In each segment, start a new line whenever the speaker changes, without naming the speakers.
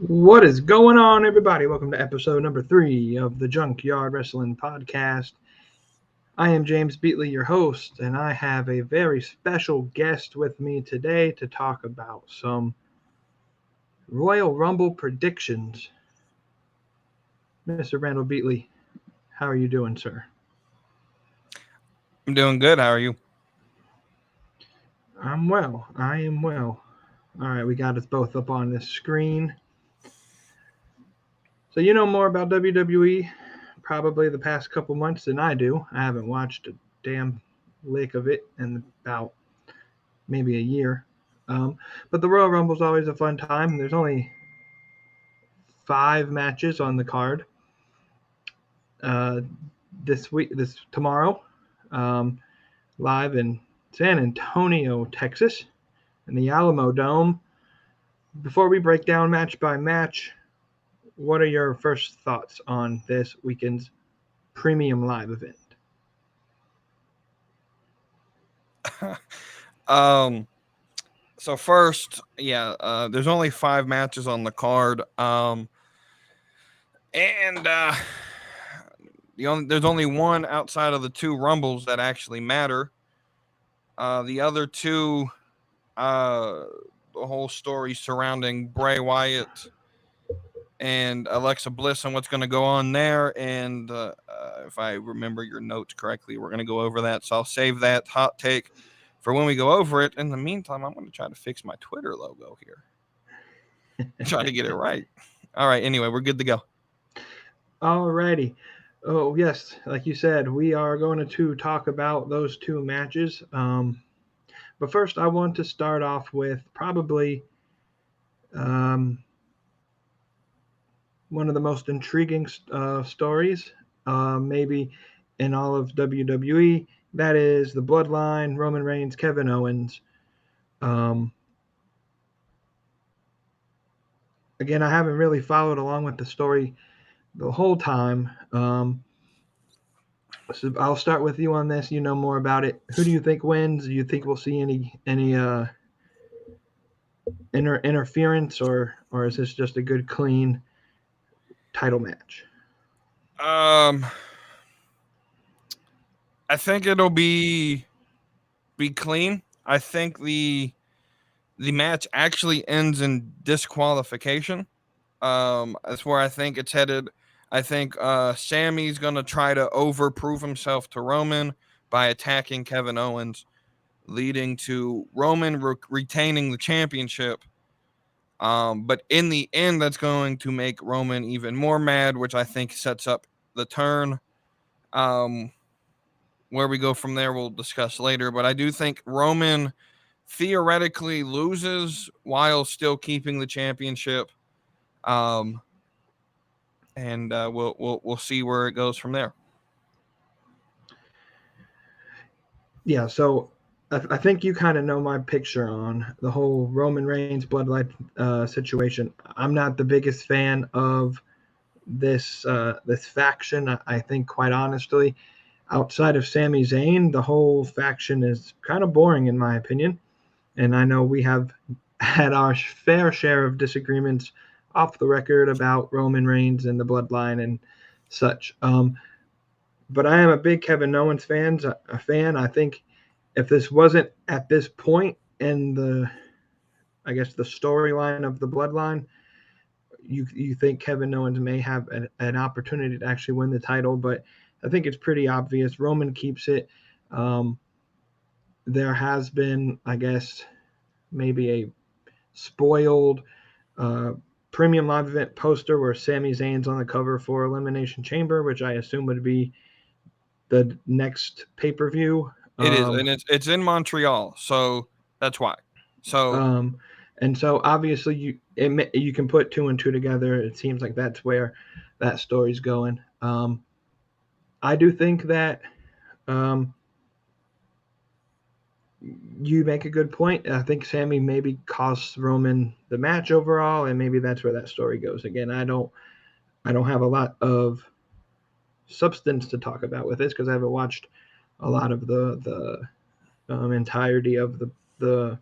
What is going on, everybody? Welcome to episode number 3 of the Junkyard Wrestling Podcast. I am James Beatley, your host, and I have a very special guest with me today to talk about some Royal Rumble predictions. Mr. Randall Beatley, how are you doing, sir?
I'm doing good. How are you?
I'm well. I am well. All right, we got us both up on this screen. So you know more about WWE probably the past couple months than I do. I haven't watched a damn lick of it in about maybe a year. But the Royal Rumble is always a fun time. There's only 5 matches on the card uh, this tomorrow, um, live in San Antonio, Texas, in the Alamo Dome. Before we break down match by match, what are your first thoughts on this weekend's premium live event?
So first, there's only 5 matches on the card. There's only one outside of the 2 Rumbles that actually matter. The other 2, the whole story surrounding Bray Wyatt and Alexa Bliss and what's going to go on there. And if I remember your notes correctly, we're going to go over that. So I'll save that hot take for when we go over it. In the meantime, I'm going to try to fix my Twitter logo here. Try to get it right. All right. Anyway, we're good to go.
Alrighty. Oh, yes. Like you said, we are going to talk about those 2 matches. But first, I want to start off with probably one of the most intriguing stories, maybe in all of WWE. That is the Bloodline, Roman Reigns, Kevin Owens. Again, I haven't really followed along with the story the whole time. So I'll start with you on this. You know more about it. Who do you think wins? Do you think we'll see any interference, or is this just a good clean title match?
I think it'll be clean. I think the match actually ends in disqualification. That's where I think it's headed. I think Sammy's going to try to overprove himself to Roman by attacking Kevin Owens, leading to Roman retaining the championship. But in the end, that's going to make Roman even more mad, which I think sets up the turn. Where we go from there, we'll discuss later. But I do think Roman theoretically loses while still keeping the championship. And we'll see where it goes from there.
Yeah, so I think you kind of know my picture on the whole Roman Reigns bloodline situation. I'm not the biggest fan of this faction. I think, quite honestly, outside of Sami Zayn, the whole faction is kind of boring in my opinion. And I know we have had our fair share of disagreements off the record about Roman Reigns and the bloodline and such. But I am a big Kevin Owens fan. I think if this wasn't at this point in the storyline of the bloodline, you think Kevin Owens may have an opportunity to actually win the title, but I think it's pretty obvious. Roman keeps it. There has been, I guess, maybe a spoiled premium live event poster where Sami Zayn's on the cover for Elimination Chamber, which I assume would be the next pay-per-view.
It is, and it's in Montreal, so that's why. So
and so obviously you can put 2 and 2 together. It seems like that's where that story's going. I do think that you make a good point. I think Sami maybe costs Roman the match overall, and maybe that's where that story goes. Again, I don't have a lot of substance to talk about with this because I haven't watched a lot of the entirety of the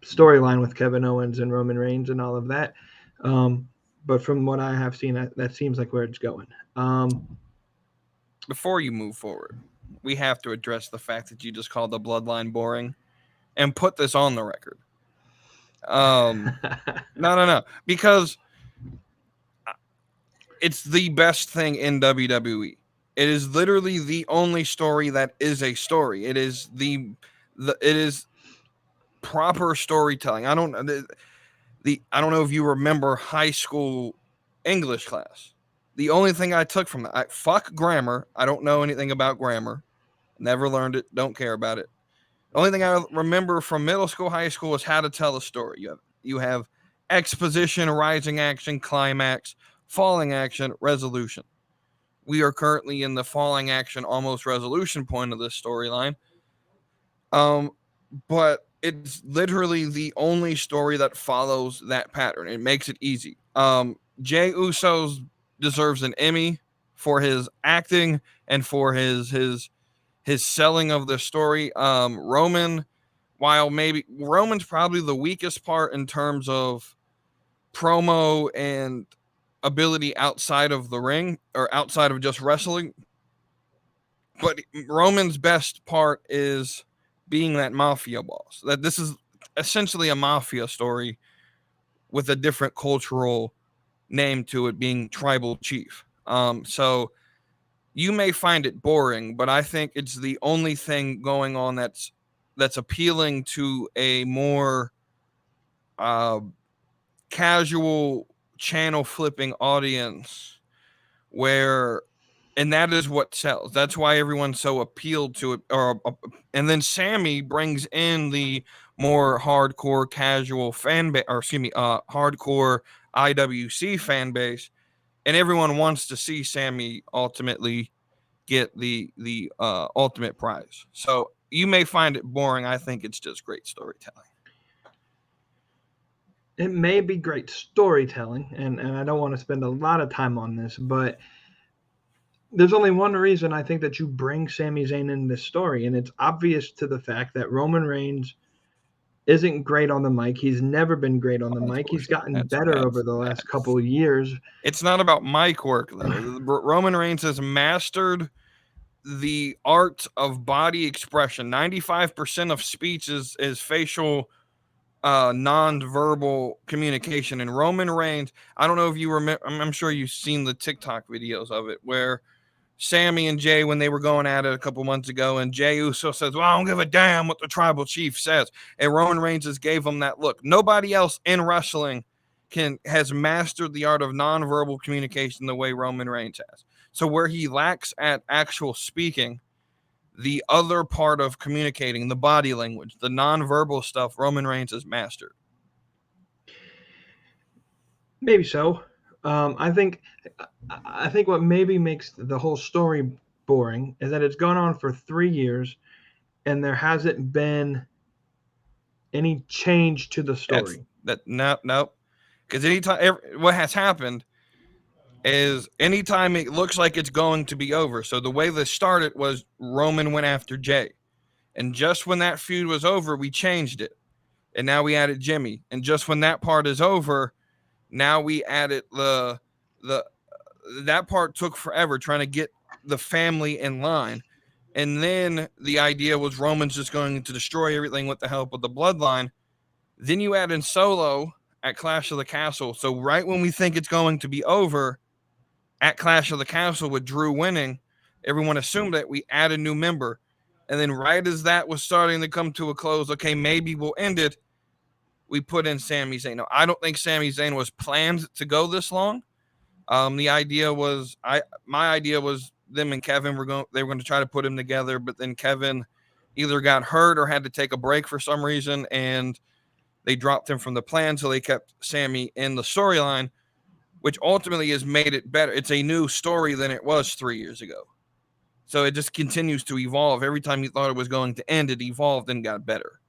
storyline with Kevin Owens and Roman Reigns and all of that. But from what I have seen, that seems like where it's going.
Before you move forward, we have to address the fact that you just called the Bloodline boring and put this on the record. No, because it's the best thing in WWE. It is literally the only story that is a story. It is it is proper storytelling. I don't know if you remember high school English class. The only thing I took from that, fuck grammar. I don't know anything about grammar. Never learned it. Don't care about it. The only thing I remember from middle school, high school is how to tell a story. You have exposition, rising action, climax, falling action, resolution. We are currently in the falling action, almost resolution point of this storyline. But it's literally the only story that follows that pattern. It makes it easy. Jey Uso deserves an Emmy for his acting and for his selling of the story. Roman, while maybe Roman's probably the weakest part in terms of promo and ability outside of the ring or outside of just wrestling, but Roman's best part is being that mafia boss. That this is essentially a mafia story with a different cultural name to it, being tribal chief. So you may find it boring, but I think it's the only thing going on that's appealing to a more casual channel flipping audience, and that is what sells. That's why everyone's so appealed to it. And then Sammy brings in the more hardcore casual fan base, hardcore IWC fan base, and everyone wants to see Sammy ultimately get the ultimate prize. So you may find it boring. I think it's just great storytelling.
It may be great storytelling, and I don't want to spend a lot of time on this, but there's only one reason I think that you bring Sami Zayn in this story, and it's obvious to the fact that Roman Reigns isn't great on the mic. He's never been great on the mic. He's gotten better over the last couple of years.
It's not about mic work, though. Roman Reigns has mastered the art of body expression. 95% of speech is facial non-verbal communication. And Roman Reigns, I don't know if you remember, I'm sure you've seen the TikTok videos of it, where Sammy and Jay, when they were going at it a couple months ago, and Jey Uso says, well, I don't give a damn what the tribal chief says. And Roman Reigns just gave him that look. Nobody else in wrestling has mastered the art of non-verbal communication the way Roman Reigns has. So where he lacks at actual speaking, the other part of communicating, the body language, the non-verbal stuff, Roman Reigns has mastered.
Maybe so. I think what maybe makes the whole story boring is that it's gone on for 3 years and there hasn't been any change to the story.
No. Because anytime, what has happened is anytime it looks like it's going to be over. So the way this started was Roman went after Jay. And just when that feud was over, we changed it. And now we added Jimmy. And just when that part is over, now we added that part took forever trying to get the family in line. And then the idea was Roman's just going to destroy everything with the help of the bloodline. Then you add in Solo at Clash of the Castle. So right when we think it's going to be over at Clash of the Castle with Drew winning, everyone assumed that we add a new member. And then right as that was starting to come to a close, okay, maybe we'll end it, we put in Sami Zayn. Now, I don't think Sami Zayn was planned to go this long. My idea was them and Kevin were going to try to put him together, but then Kevin either got hurt or had to take a break for some reason, and they dropped him from the plan, so they kept Sami in the storyline, which ultimately has made it better. It's a new story than it was 3 years ago. So it just continues to evolve. Every time you thought it was going to end, it evolved and got better.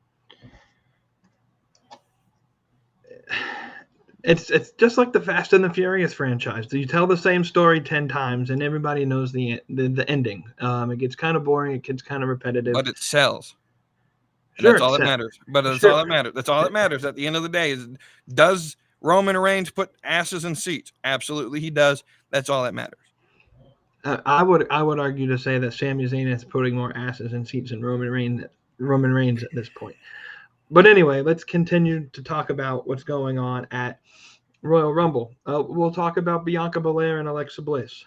It's just like the Fast and the Furious franchise. You tell the same story 10 times and everybody knows the ending. It gets kind of boring. It gets kind of repetitive.
But it sells. And that's
Sure,
all that matters. But that's
sure.
all that matters. That's all that matters at the end of the day is, does Roman Reigns put asses in seats? Absolutely, he does. That's all that matters.
I would argue to say that Sami Zayn is putting more asses in seats than Roman Reigns at this point. But anyway, let's continue to talk about what's going on at Royal Rumble. We'll talk about Bianca Belair and Alexa Bliss.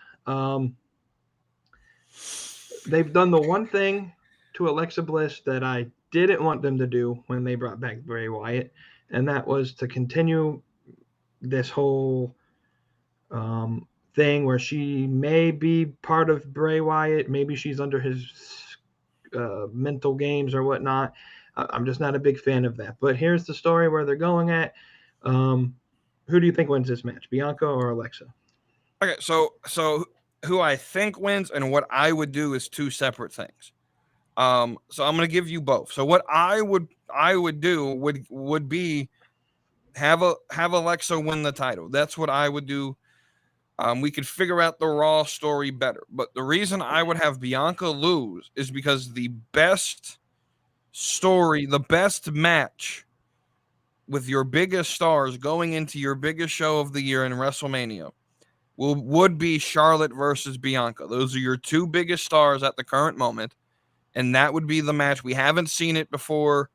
They've done the one thing to Alexa Bliss that I didn't want them to do when they brought back Bray Wyatt, and that was to continue this whole thing where she may be part of Bray Wyatt. Maybe she's under his mental games or whatnot. I'm just not a big fan of that. But here's the story where they're going at. Who do you think wins this match, Bianca or Alexa?
Okay, so who I think wins and what I would do is two separate things. So I'm going to give you both. So what I would do would be have Alexa win the title. That's what I would do. We could figure out the Raw story better. But the reason I would have Bianca lose is because the best story, the best match with your biggest stars going into your biggest show of the year in WrestleMania would be Charlotte versus Bianca. Those are your two biggest stars at the current moment. And that would be the match. We haven't seen it before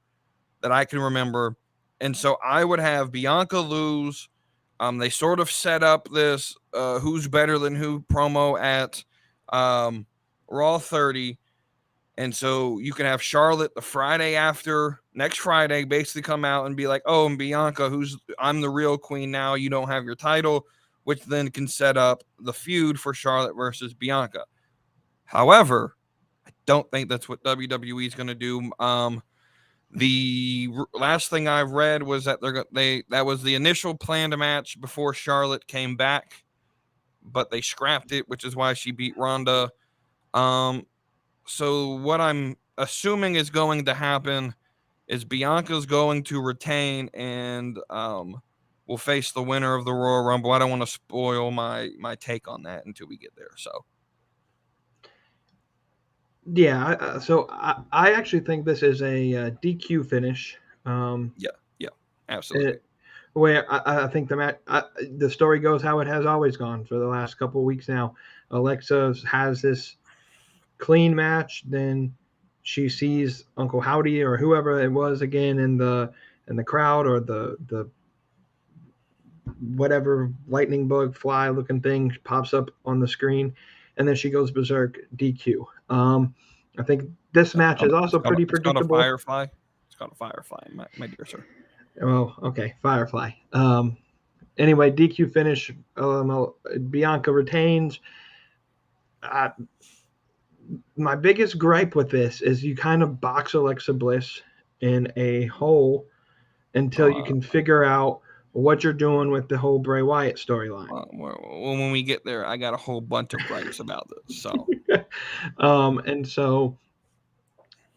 that I can remember. And so I would have Bianca lose. They sort of set up this who's better than who promo at Raw 30. And so you can have Charlotte the Friday after, next Friday, basically come out and be like, oh, and Bianca, I'm the real queen now. You don't have your title, which then can set up the feud for Charlotte versus Bianca. However, I don't think that's what WWE is going to do. The last thing I've read was that that was the initial planned match before Charlotte came back, but they scrapped it, which is why she beat Ronda. So what I'm assuming is going to happen is Bianca's going to retain and will face the winner of the Royal Rumble. I don't want to spoil my take on that until we get there. So.
Yeah, so I actually think this is a DQ finish.
Yeah, absolutely.
Where I think the story goes how it has always gone for the last couple of weeks now. Alexa has this clean match, then she sees Uncle Howdy or whoever it was again in the crowd, or the whatever lightning bug fly looking thing pops up on the screen, and then she goes berserk, DQ. I think this match is also pretty predictable.
It's called a Firefly. It's called a Firefly, my dear sir.
Well, okay, Firefly. Anyway, DQ finish. Bianca retains. My biggest gripe with this is you kind of box Alexa Bliss in a hole until you can figure out what you're doing with the whole Bray Wyatt storyline.
Well, when we get there, I got a whole bunch of gripes about this. So,
and so,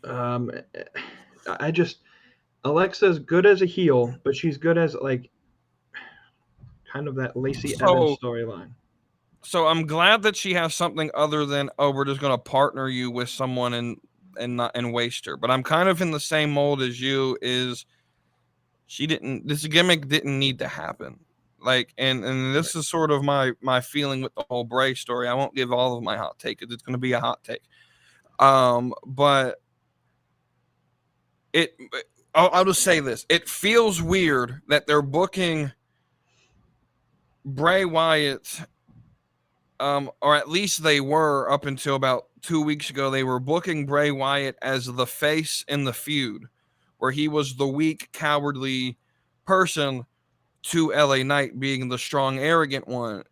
I just Alexa's good as a heel, but she's good as like kind of that Lacey Evans storyline.
So I'm glad that she has something other than, oh, we're just going to partner you with someone and waste her. But I'm kind of in the same mold as you. Is this gimmick didn't need to happen. Like, and this is sort of my feeling with the whole Bray story. I won't give all of my hot take because it's going to be a hot take. But I'll just say this. It feels weird that they're booking Bray Wyatt, or at least they were up until about 2 weeks ago. They were booking Bray Wyatt as the face in the feud, where he was the weak, cowardly person to LA Knight being the strong, arrogant one.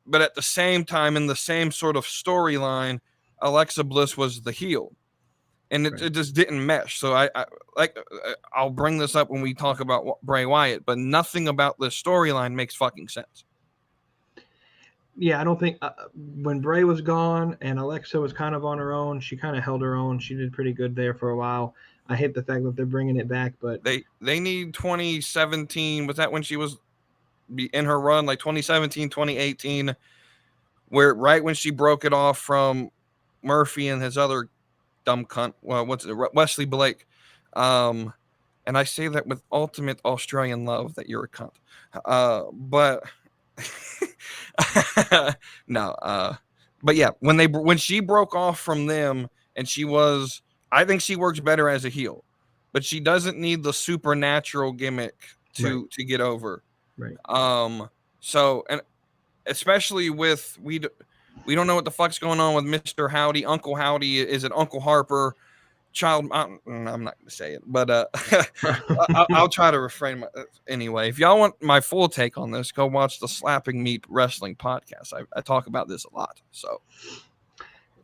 But at the same time, in the same sort of storyline, Alexa Bliss was the heel. And it just didn't mesh. So I'll bring this up when we talk about Bray Wyatt, but nothing about this storyline makes fucking sense.
Yeah, I don't think when Bray was gone and Alexa was kind of on her own, she kind of held her own. She did pretty good there for a while. I hate the fact that they're bringing it back, but
they need 2017. Was that when she was in her run, like 2017, 2018, where right when she broke it off from Murphy and his other dumb cunt, Wesley Blake. And I say that with ultimate Australian love that you're a cunt. But no. But yeah, when she broke off from them and I think she works better as a heel, but she doesn't need the supernatural gimmick to get over.
Right.
So, and especially with we don't know what the fuck's going on with Mr. Howdy, Uncle Howdy. Is it Uncle Harper? I'm not going to say it, but I'll try to refrain. Anyway, if y'all want my full take on this, go watch the Slapping Meat Wrestling podcast. I talk about this a lot. So,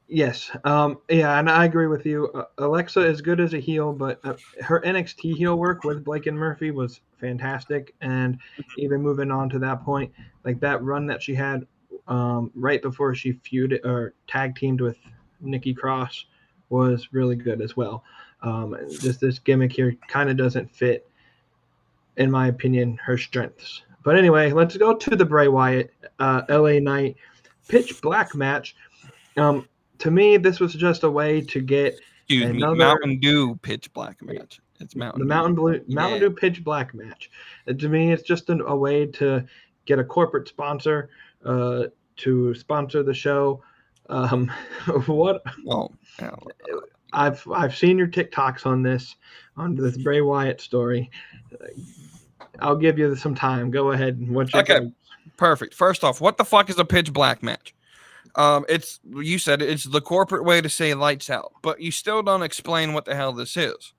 yes, yeah, and I agree with you. Alexa is good as a heel, but her NXT heel work with Blake and Murphy was fantastic. And even moving on to that point, like that run that she had right before she feuded or tag teamed with Nikki Cross was really good as well. Just this gimmick here kind of doesn't fit, in my opinion, her strengths. But anyway, let's go to the Bray Wyatt LA Knight Pitch Black match. To me, this was just a way to get
Mountain Dew Pitch Black match. It's Mountain
Dew Pitch Black match. To me, it's just a way to get a corporate sponsor to sponsor the show. What?
Oh,
I've seen your TikToks on this Bray Wyatt story. I'll give you some time. Go ahead.
Okay, perfect. First off, what the fuck is a Pitch Black match? You said it's the corporate way to say lights out, but you still don't explain what the hell this is.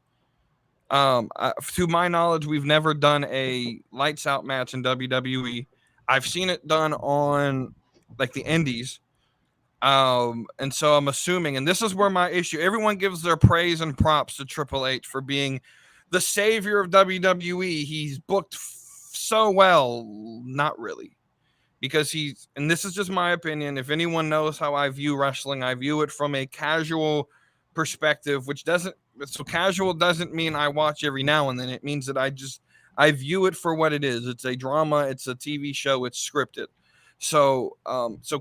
To my knowledge, we've never done a lights out match in WWE. I've seen it done on like the indies. And so I'm assuming, and this is where my issue, everyone gives their praise and props to Triple H for being the savior of WWE. He's booked so well. Not really. Because and this is just my opinion. If anyone knows how I view wrestling, I view it from a casual perspective, so casual doesn't mean I watch every now and then. It means that I view it for what it is. It's a drama. It's a TV show. It's scripted. So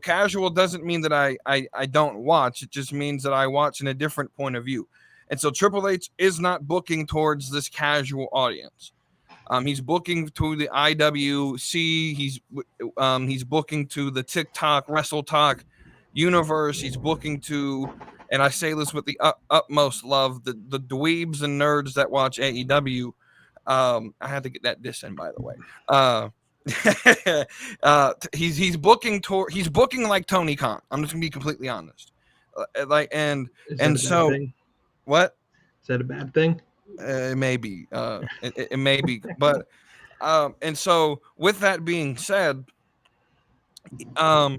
casual doesn't mean that I don't watch. It just means that I watch in a different point of view. And so Triple H is not booking towards this casual audience. He's booking to the IWC. He's booking to the TikTok Wrestle Talk universe. He's booking to, and I say this with the utmost love, the dweebs and nerds that watch AEW. I had to get that diss in, by the way. He's booking like Tony Khan. I'm just gonna be completely honest. What?
Is that a bad thing?
It may be. It may be, but and so with that being said, with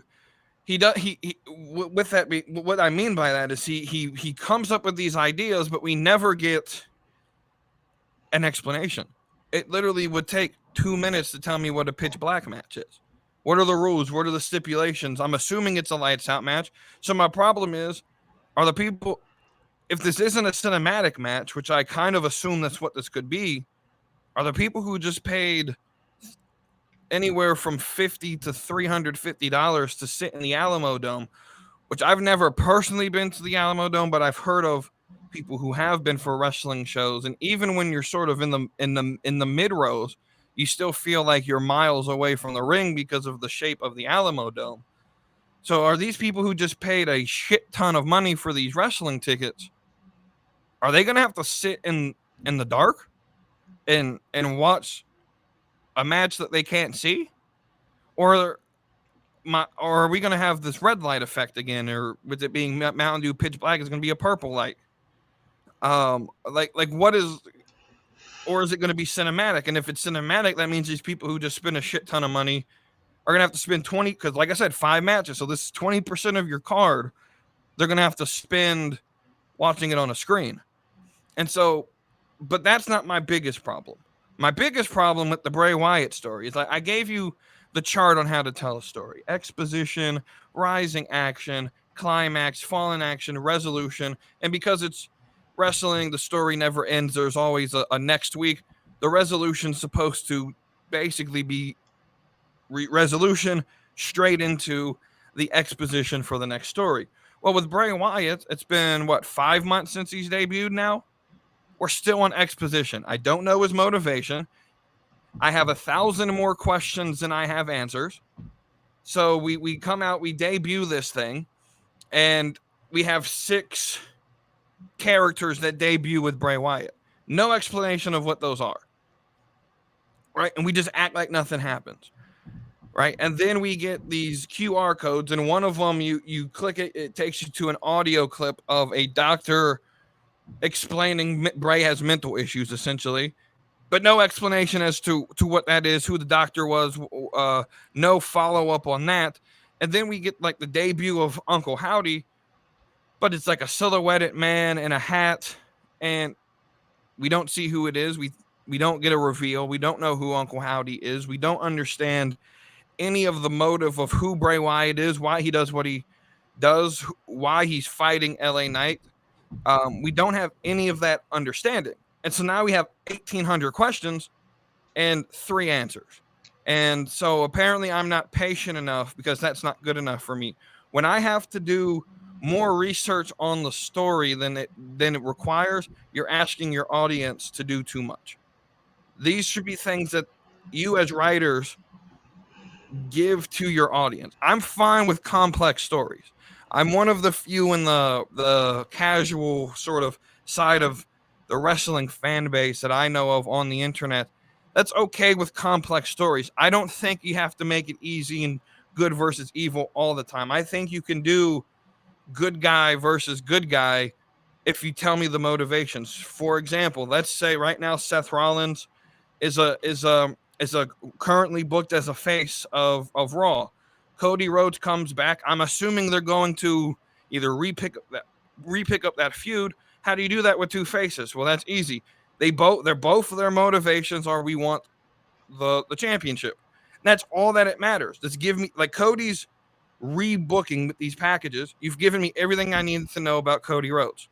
that what I mean by that is he comes up with these ideas, but we never get an explanation. It literally would take 2 minutes to tell me what a Pitch Black match is. What are the rules? What are the stipulations? I'm assuming it's a lights out match. So my problem is, are the people, if this isn't a cinematic match, which I kind of assume that's what this could be, are the people who just paid anywhere from $50 to $350 to sit in the Alamo Dome, which I've never personally been to the Alamo Dome, but I've heard of people who have been for wrestling shows. And even when you're sort of in the mid rows, you still feel like you're miles away from the ring because of the shape of the Alamo Dome. So are these people who just paid a shit ton of money for these wrestling tickets, are they going to have to sit in the dark and watch a match that they can't see? Or are we going to have this red light effect again? Or with it being Mountain Dew Pitch Black, is going to be a purple light? Like what is, or is it going to be cinematic? And if it's cinematic, that means these people who just spend a shit ton of money are going to have to spend 20, because like I said, 5 matches. So this is 20% of your card. They're going to have to spend watching it on a screen. And so, but that's not my biggest problem. My biggest problem with the Bray Wyatt story is, like, I gave you the chart on how to tell a story: exposition, rising action, climax, fallen action, resolution. And because it's wrestling, the story never ends. There's always a next week. The resolution's supposed to basically be resolution straight into the exposition for the next story. Well, with Bray Wyatt, it's been 5 months since he's debuted now. we're still on exposition. I don't know his motivation. I have 1,000 more questions than I have answers. So we come out, we debut this thing, and we have 6 characters that debut with Bray Wyatt. No explanation of what those are. Right? And we just act like nothing happens. Right? And then we get these QR codes, and one of them, you click it, it takes you to an audio clip of a doctor explaining Bray has mental issues, essentially, but no explanation as to what that is, who the doctor was, no follow-up on that. And then we get like the debut of Uncle Howdy, but it's like a silhouetted man in a hat, and we don't see who it is. We don't get a reveal. We don't know who Uncle Howdy is. We don't understand any of the motive of who Bray Wyatt is, why he does what he does, why he's fighting LA Knight. We don't have any of that understanding. And so now we have 1,800 questions and 3 answers. And so apparently I'm not patient enough, because that's not good enough for me. When I have to do more research on the story than it requires, you're asking your audience to do too much. These should be things that you as writers give to your audience. I'm fine with complex stories. I'm one of the few in the casual sort of side of the wrestling fan base that I know of on the internet that's okay with complex stories. I don't think you have to make it easy and good versus evil all the time. I think you can do good guy versus good guy if you tell me the motivations. For example, let's say right now Seth Rollins is currently booked as a face of Raw. Cody Rhodes comes back. I'm assuming they're going to either repick up that feud. How do you do that with 2 faces? Well, that's easy. Their motivations are, we want the championship. And that's all that it matters. Just give me, like, Cody's rebooking these packages. You've given me everything I needed to know about Cody Rhodes.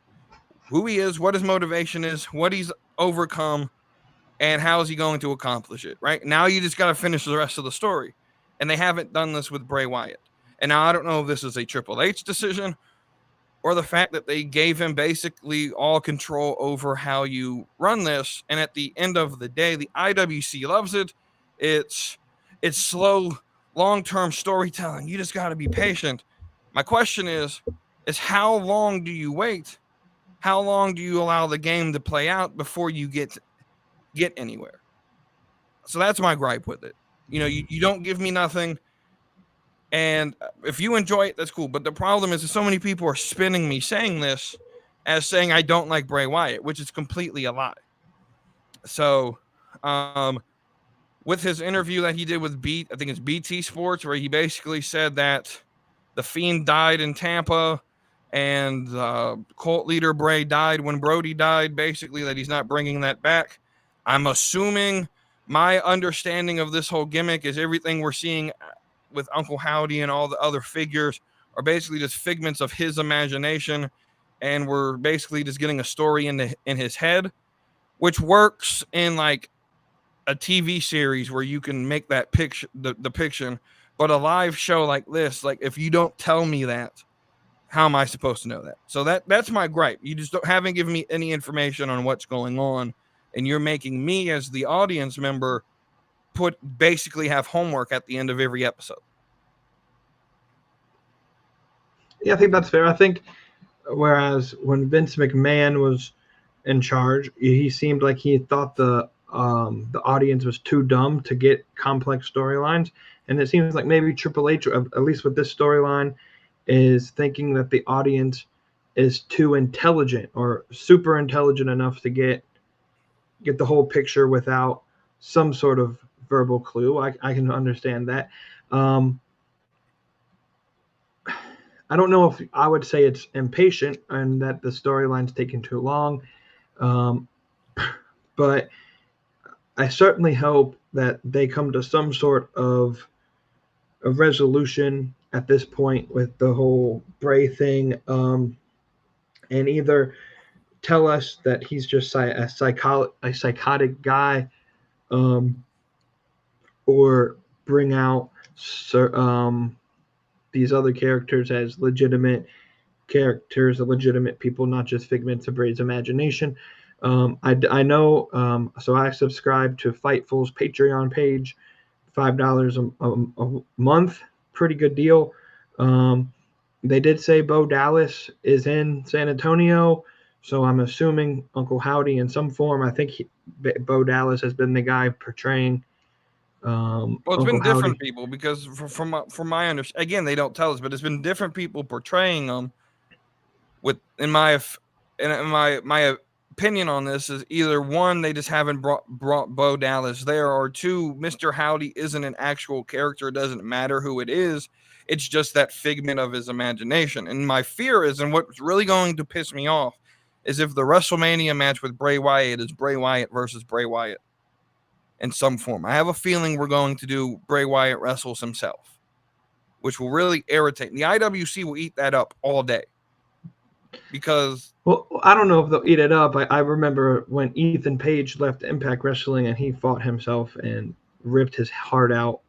Who he is, what his motivation is, what he's overcome, and how is he going to accomplish it, right? Now you just got to finish the rest of the story. And they haven't done this with Bray Wyatt. And now I don't know if this is a Triple H decision or the fact that they gave him basically all control over how you run this. And at the end of the day, the IWC loves it. It's slow, long-term storytelling. You just got to be patient. My question is how long do you wait? How long do you allow the game to play out before you get anywhere? So that's my gripe with it. You know, you don't give me nothing, and if you enjoy it, that's cool. But the problem is that so many people are spinning me saying this as saying I don't like Bray Wyatt, which is completely a lie. So, with his interview that he did with I think it's BT Sports, where he basically said that the Fiend died in Tampa, and cult leader Bray died when Brody died, basically that he's not bringing that back. I'm assuming my understanding of this whole gimmick is everything we're seeing with Uncle Howdy and all the other figures are basically just figments of his imagination, and we're basically just getting a story in his head, which works in like a TV series where you can make that picture, the depiction. But a live show like this, like, if you don't tell me that, how am I supposed to know that? So that's my gripe. You just haven't given me any information on what's going on, and you're making me as the audience member basically have homework at the end of every episode.
Yeah, I think that's fair. I think whereas when Vince McMahon was in charge, he seemed like he thought the audience was too dumb to get complex storylines, and it seems like maybe Triple H, at least with this storyline, is thinking that the audience is too intelligent or super intelligent enough to get the whole picture without some sort of verbal clue. I can understand that. I don't know if I would say it's impatient and that the storyline's taking too long, but I certainly hope that they come to some sort of resolution at this point with the whole Bray thing, and either tell us that he's just a psychotic guy, or bring out these other characters as legitimate characters, legitimate people, not just figments of Bray's imagination. I know. So I subscribe to Fightful's Patreon page, $5 a month, pretty good deal. They did say Bo Dallas is in San Antonio, so I'm assuming Uncle Howdy in some form. I think Bo Dallas has been the guy portraying
Well, it's
Uncle
been different
Howdy.
people because from my understanding, again, they don't tell us, but it's been different people portraying them. With in my opinion on this is either one, they just haven't brought Bo Dallas there, or two, Mr. Howdy isn't an actual character. It doesn't matter who it is. It's just that figment of his imagination. And my fear is, and what's really going to piss me off, is if the WrestleMania match with Bray Wyatt is Bray Wyatt versus Bray Wyatt in some form. I have a feeling we're going to do Bray Wyatt wrestles himself, which will really irritate. The IWC will eat that up all day. Because,
well, I don't know if they'll eat it up. I remember when Ethan Page left Impact Wrestling and he fought himself and ripped his heart out.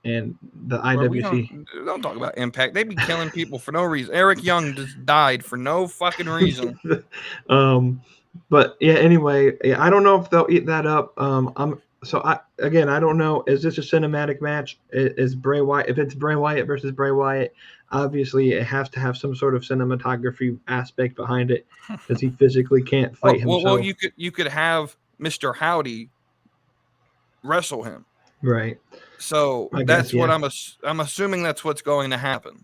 And the
bro, we
IWC.
don't talk about Impact. They be killing people for no reason. Eric Young just died for no fucking reason.
But yeah. Anyway, I don't know if they'll eat that up. I don't know. Is this a cinematic match? Is Bray Wyatt? If it's Bray Wyatt versus Bray Wyatt, obviously it has to have some sort of cinematography aspect behind it because he physically can't fight himself.
Well, you could have Mr. Howdy wrestle him,
right?
So that's what I'm assuming that's what's going to happen.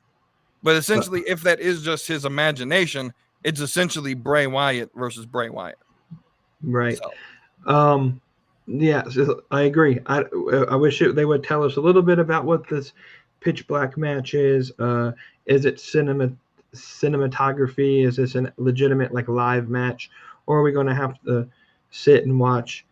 But essentially, if that is just his imagination, it's essentially Bray Wyatt versus Bray Wyatt.
Right. So. Yeah, so I agree. I wish they would tell us a little bit about what this pitch black match is. Is it cinematography? Is this a legitimate like live match, or are we going to have to sit and watch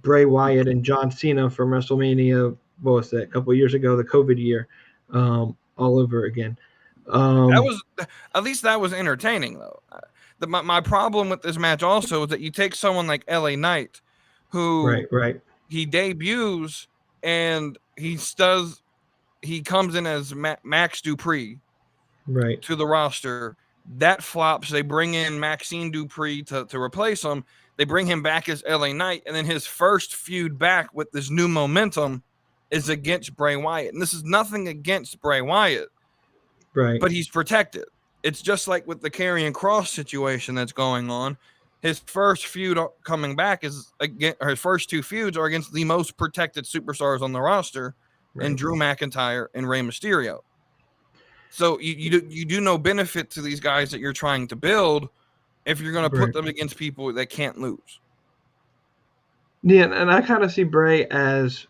Bray Wyatt and John Cena from WrestleMania? What was that? A couple of years ago, the COVID year, all over again.
That was at least that was entertaining though. My problem with this match also is that you take someone like LA Knight, who
right.
He debuts and he comes in as Max Dupree to the roster. That flops. They bring in Maxine Dupree to replace him. They bring him back as LA Knight, and then his first feud back with this new momentum is against Bray Wyatt. And this is nothing against Bray Wyatt,
right?
But he's protected. It's just like with the Karrion Kross situation that's going on. His first feud coming back is again, or his first two feuds are against the most protected superstars on the roster, and Drew McIntyre and Rey Mysterio. So you do no benefit to these guys that you're trying to build if you're going to put them against people that can't lose.
Yeah, and I kind of see Bray as,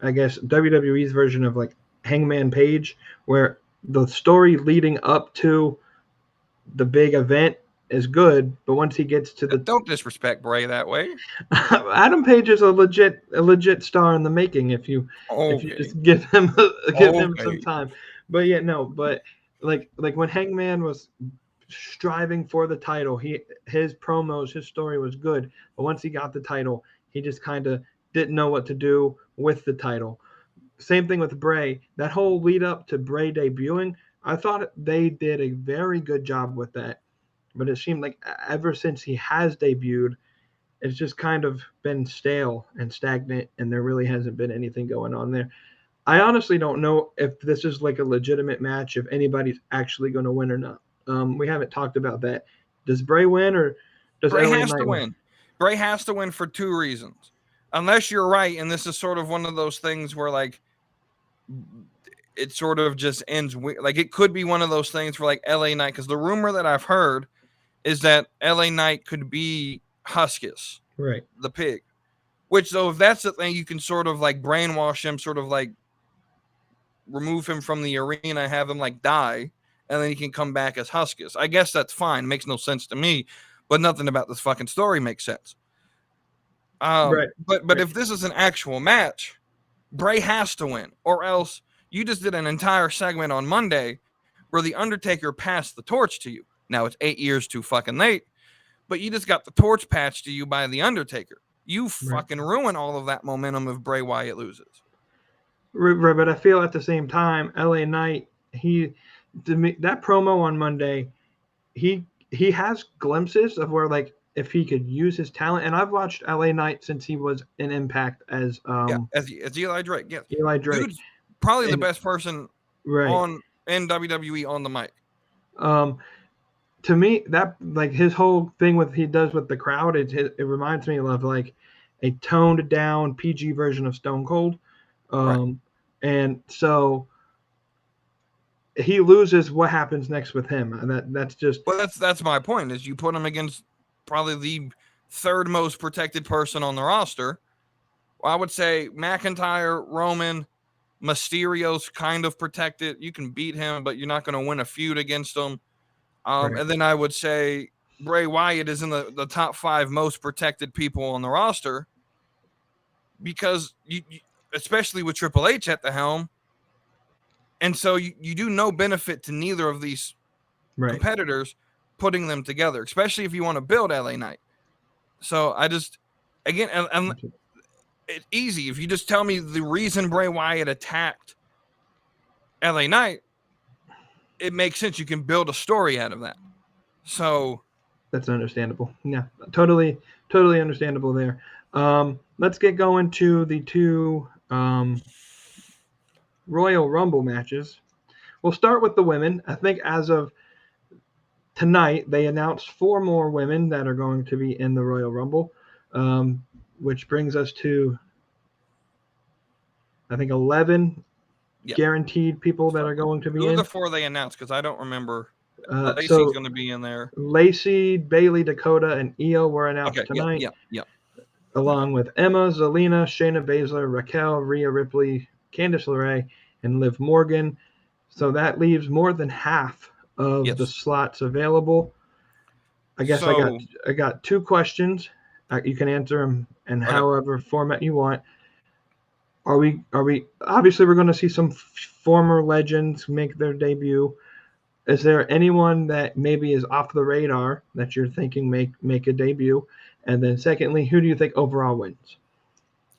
I guess, WWE's version of like Hangman Page, where the story leading up to the big event is good, but once he gets to the
don't disrespect Bray that way.
Adam Page is a legit star in the making if you just give him some time. But yeah, no, but like when Hangman was striving for the title, his promos, his story was good, but once he got the title, he just kind of didn't know what to do with the title. Same thing with Bray. That whole lead up to Bray debuting, I thought they did a very good job with that. But it seemed like ever since he has debuted, it's just kind of been stale and stagnant, and there really hasn't been anything going on there. I honestly don't know if this is like a legitimate match, if anybody's actually going to win or not. We haven't talked about that. Does Bray win, or does
Bray
LA
has
Knight
to win? Bray has to win for two reasons. Unless you're right, and this is sort of one of those things where like it sort of just ends like it could be one of those things for like LA Knight, because the rumor that I've heard is that LA Knight could be Huskus, the pig. Which, though, if that's the thing, you can sort of like brainwash him, sort of like remove him from the arena, have him like die, and then he can come back as Huskus. I guess that's fine. It makes no sense to me, but nothing about this fucking story makes sense. But if this is an actual match, Bray has to win, or else you just did an entire segment on Monday where the Undertaker passed the torch to you. Now it's 8 years too fucking late, but you just got the torch passed to you by the Undertaker. You fucking ruin all of that momentum if Bray Wyatt loses.
Right, but I feel at the same time, LA Knight, that promo on Monday, he has glimpses of where like if he could use his talent. And I've watched LA Knight since he was in Impact as
as Eli Drake. Yes,
Eli Drake.
Dude's probably the
And,
best person
right.
in WWE on the mic.
To me, that like his whole thing with he does with the crowd, it reminds me of like a toned down PG version of Stone Cold.
Right.
And so he loses, what happens next with him? And that's just
that's my point. Is you put him against probably the third most protected person on the roster. Well, I would say McIntyre, Roman, Mysterio's kind of protected. You can beat him, but you're not going to win a feud against him.
right.
And then I would say Bray Wyatt is in the top 5 most protected people on the roster because you especially with Triple H at the helm. And so you do no benefit to neither of these competitors putting them together, especially if you want to build LA Knight. So I just, again, it's easy. If you just tell me the reason Bray Wyatt attacked LA Knight, it makes sense. You can build a story out of that. So
that's understandable. Yeah, totally understandable there. Let's get going to the 2 Royal Rumble matches. We'll start with the women. I think as of tonight, they announced 4 more women that are going to be in the Royal Rumble, which brings us to, I think, 11 guaranteed people that are going to be in.
Who are the 4 they announced? Because I don't remember. Lacey's going to be in there.
Lacey, Bailey, Dakota, and Io were announced tonight.
Yeah.
Along with Emma, Zelina, Shayna Baszler, Raquel, Rhea Ripley, Candice LeRae, and Liv Morgan. So that leaves more than half of the slots available. I guess I got 2 questions. You can answer them in however format you want. Are we obviously we're going to see some former legends make their debut. Is there anyone that maybe is off the radar that you're thinking make a debut? And then secondly, who do you think overall wins?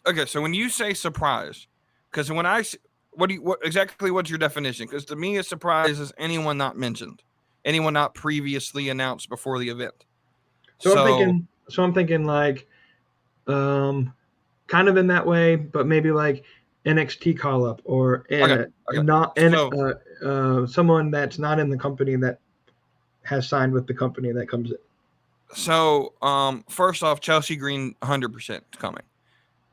Okay, so when you say surprise, because when I what's your definition? Because to me, a surprise is anyone not mentioned, anyone not previously announced before the event.
So I'm thinking like, kind of in that way, but maybe like NXT call up or someone that's not in the company that has signed with the company that comes in.
So, first off, Chelsea Green 100% coming.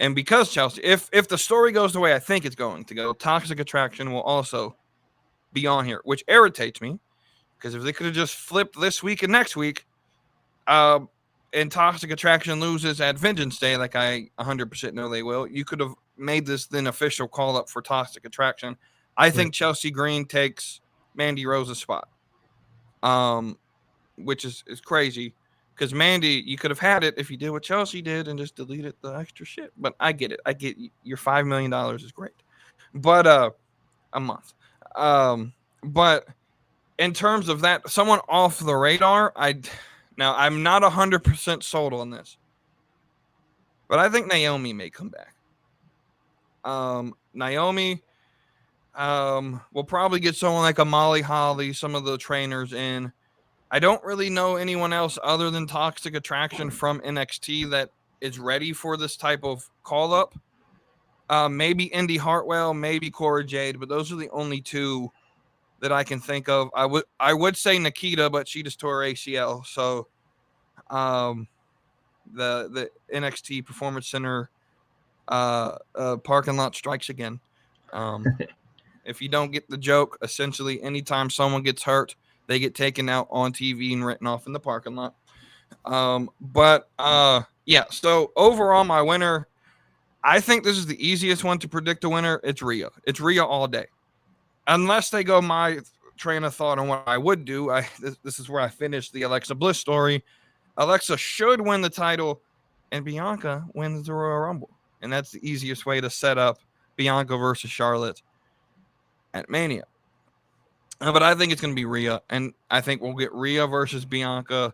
And because Chelsea, if the story goes the way I think it's going to go, Toxic Attraction will also be on here, which irritates me because if they could have just flipped this week and next week, and Toxic Attraction loses at Vengeance Day, like I 100% know they will, you could have made this then official call up for Toxic Attraction. I think Chelsea Green takes Mandy Rose's spot, which is crazy. Because Mandy, you could have had it if you did what Chelsea did and just deleted the extra shit. But I get it. I get your $5 million is great. But a month. But in terms of that, someone off the radar, now I'm not 100% sold on this. But I think Naomi may come back. Naomi will probably get someone like a Molly Holly, some of the trainers in. I don't really know anyone else other than Toxic Attraction from NXT that is ready for this type of call up. Maybe Indy Hartwell, maybe Cora Jade, but those are the only 2 that I can think of. I would say Nikita, but she just tore her ACL. So the NXT Performance Center parking lot strikes again. If you don't get the joke, essentially anytime someone gets hurt, they get taken out on TV and written off in the parking lot. So overall, my winner, I think this is the easiest one to predict a winner. It's Rhea. It's Rhea all day. Unless they go my train of thought on what I would do. This is where I finished the Alexa Bliss story. Alexa should win the title and Bianca wins the Royal Rumble. And that's the easiest way to set up Bianca versus Charlotte at Mania. But I think it's going to be Rhea, and I think we'll get Rhea versus Bianca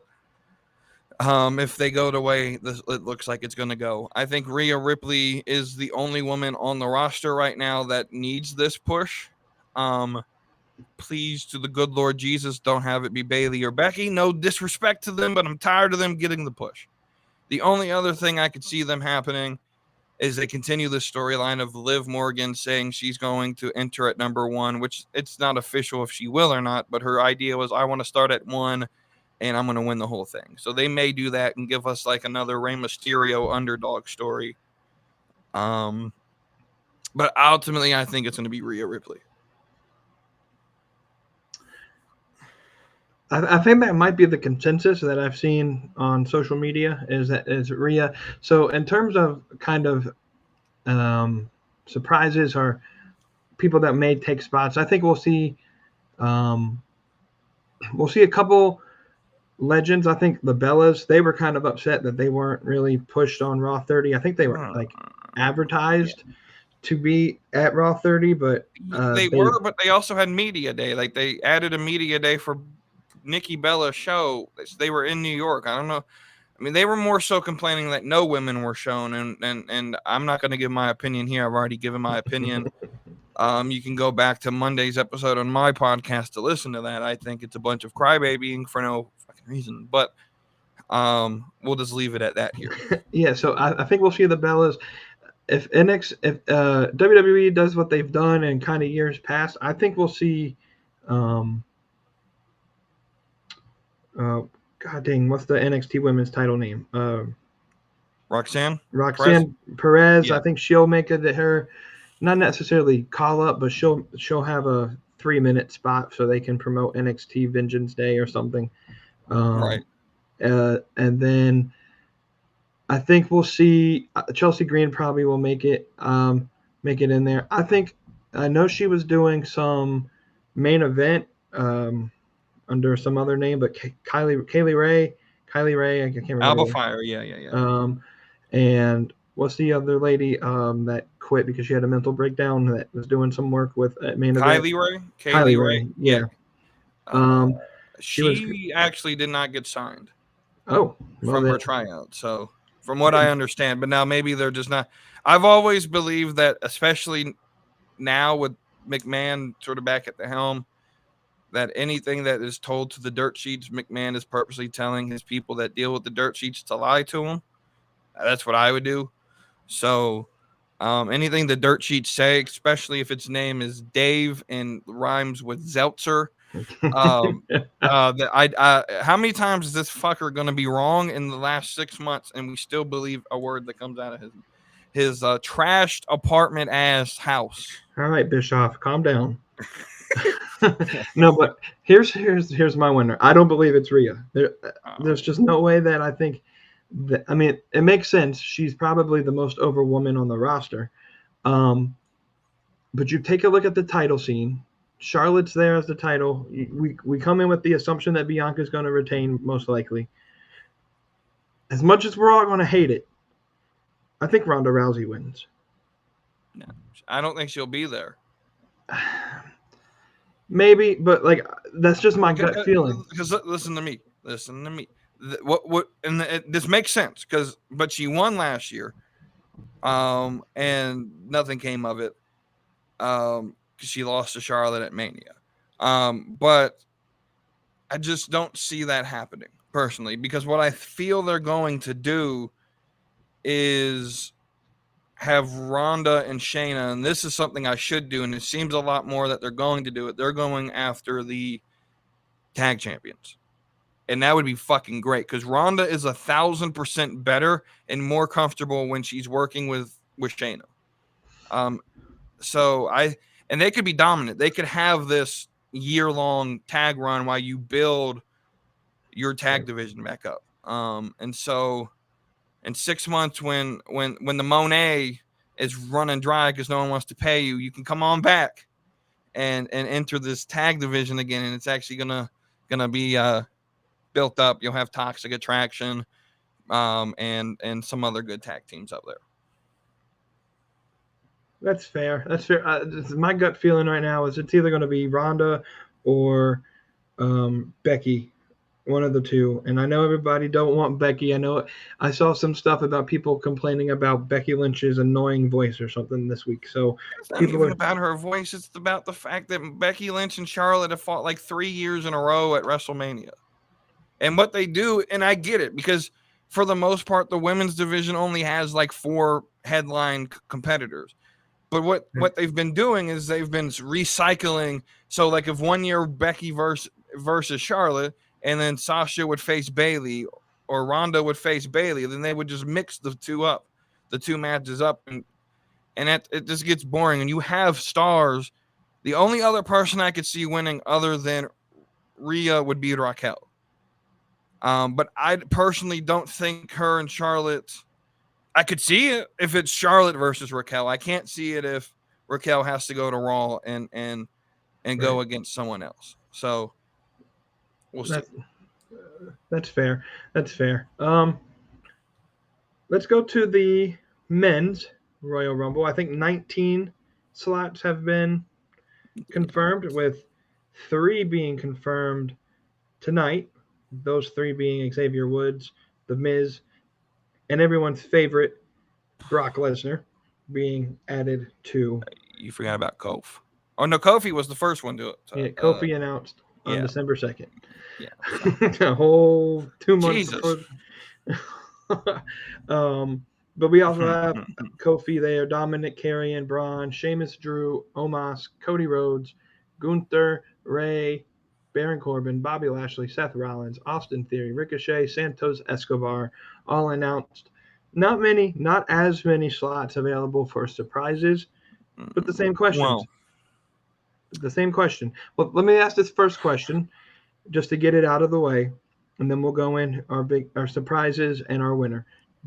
if they go the way it looks like it's going to go. I think Rhea Ripley is the only woman on the roster right now that needs this push. please, to the good Lord Jesus, don't have it be Bailey or Becky. No disrespect to them, but I'm tired of them getting the push. The only other thing I could see them happening is they continue the storyline of Liv Morgan saying she's going to enter at number 1, which it's not official if she will or not, but her idea was, I want to start at 1 and I'm going to win the whole thing. So they may do that and give us like another Rey Mysterio underdog story. But ultimately, I think it's going to be Rhea Ripley.
I think that might be the consensus that I've seen on social media is Rhea. So in terms of kind of surprises or people that may take spots, I think we'll see a couple legends. I think the Bellas, they were kind of upset that they weren't really pushed on Raw 30. I think they were like advertised to be at Raw 30, but
they were, but they also had media day. Like they added a media day for Nikki Bella's show. They were in New York. I don't know. I mean, they were more so complaining that no women were shown, and I'm not going to give my opinion here. I've already given my opinion. You can go back to Monday's episode on my podcast to listen to that. I think it's a bunch of crybabying for no fucking reason, but we'll just leave it at that here.
Yeah, so I think we'll see the Bellas. If WWE does what they've done in kind of years past, I think we'll see. God dang, what's the NXT Women's title name?
Roxanne
Perez.
Yeah.
I think she'll make it to her, not necessarily call up, but she'll have a 3-minute spot so they can promote NXT Vengeance Day or something.
Right.
And then I think we'll see Chelsea Green probably will make it in there. I know she was doing some main event under some other name, but Kylie Ray, I can't remember.
Alba Fire, yeah.
And what's the other lady that quit because she had a mental breakdown that was doing some work with main event?
Kylie Ray,
yeah.
She actually did not get signed.
Oh,
from her tryout. So from what I understand, but now maybe they're just not. I've always believed that, especially now with McMahon sort of back at the helm, that anything that is told to the dirt sheets, McMahon is purposely telling his people that deal with the dirt sheets to lie to him. That's what I would do. So anything the dirt sheets say, especially if its name is Dave and rhymes with Zeltzer, how many times is this fucker going to be wrong in the last 6 months and we still believe a word that comes out of his trashed apartment ass house?
All right, Bischoff, calm down. No, but here's my winner. I don't believe it's Rhea. There's just no way that I think that. I mean, it makes sense. She's probably the most over woman on the roster. But you take a look at the title scene. Charlotte's there as the title. We come in with the assumption that Bianca's going to retain most likely. As much as we're all going to hate it, I think Ronda Rousey wins.
No, I don't think she'll be there.
Maybe, but like that's just my gut feeling.
Because listen to me. This makes sense but she won last year, and nothing came of it. Because she lost to Charlotte at Mania. But I just don't see that happening personally, because what I feel they're going to do is have Ronda and Shayna, and this is something I should do, and it seems a lot more that they're going to do it. They're going after the tag champions. And that would be fucking great, because Ronda is 1,000% better and more comfortable when she's working with Shayna. And they could be dominant. They could have this year-long tag run while you build your tag division back up. And so in 6 months, when the Monet is running dry because no one wants to pay you, you can come on back and enter this tag division again, and it's actually gonna be built up. You'll have Toxic Attraction, and some other good tag teams up there.
That's fair. My gut feeling right now is it's either going to be Ronda or Becky One of the two. And I know everybody don't want Becky. I know I saw some stuff about people complaining about Becky Lynch's annoying voice or something this week. So
It's not
people
even
are
about her voice. It's about the fact that Becky Lynch and Charlotte have fought like 3 years in a row at WrestleMania. And what they do, and I get it, because for the most part, the women's division only has like 4 headline competitors. But what they've been doing is they've been recycling. So like if one year Becky versus Charlotte, and then Sasha would face Bayley, or Ronda would face Bayley, then they would just mix the two matches up, and it just gets boring. And you have stars. The only other person I could see winning other than Rhea would be Raquel. But I personally don't think her and Charlotte. I could see it if it's Charlotte versus Raquel. I can't see it if Raquel has to go to Raw and go against someone else. So we'll see.
That's fair. That's fair. Let's go to the men's Royal Rumble. I think 19 slots have been confirmed, with 3 being confirmed tonight. Those 3 being Xavier Woods, The Miz, and everyone's favorite Brock Lesnar being added to.
You forgot about Kofi. Oh no, Kofi was the first one to it. So,
yeah, Kofi announced on December 2nd.
Yeah,
a whole 2 months
Jesus.
before. But we also have Kofi there, Dominic, Karrion, Braun, Sheamus, Drew, Omos, Cody Rhodes, Gunther, Ray, Baron Corbin, Bobby Lashley, Seth Rollins, Austin Theory, Ricochet, Santos Escobar, all announced. Not as many slots available for surprises, but the same questions.
Wow.
The same question. Well, let me ask this first question, just to get it out of the way, and then we'll go in our surprises and our winner.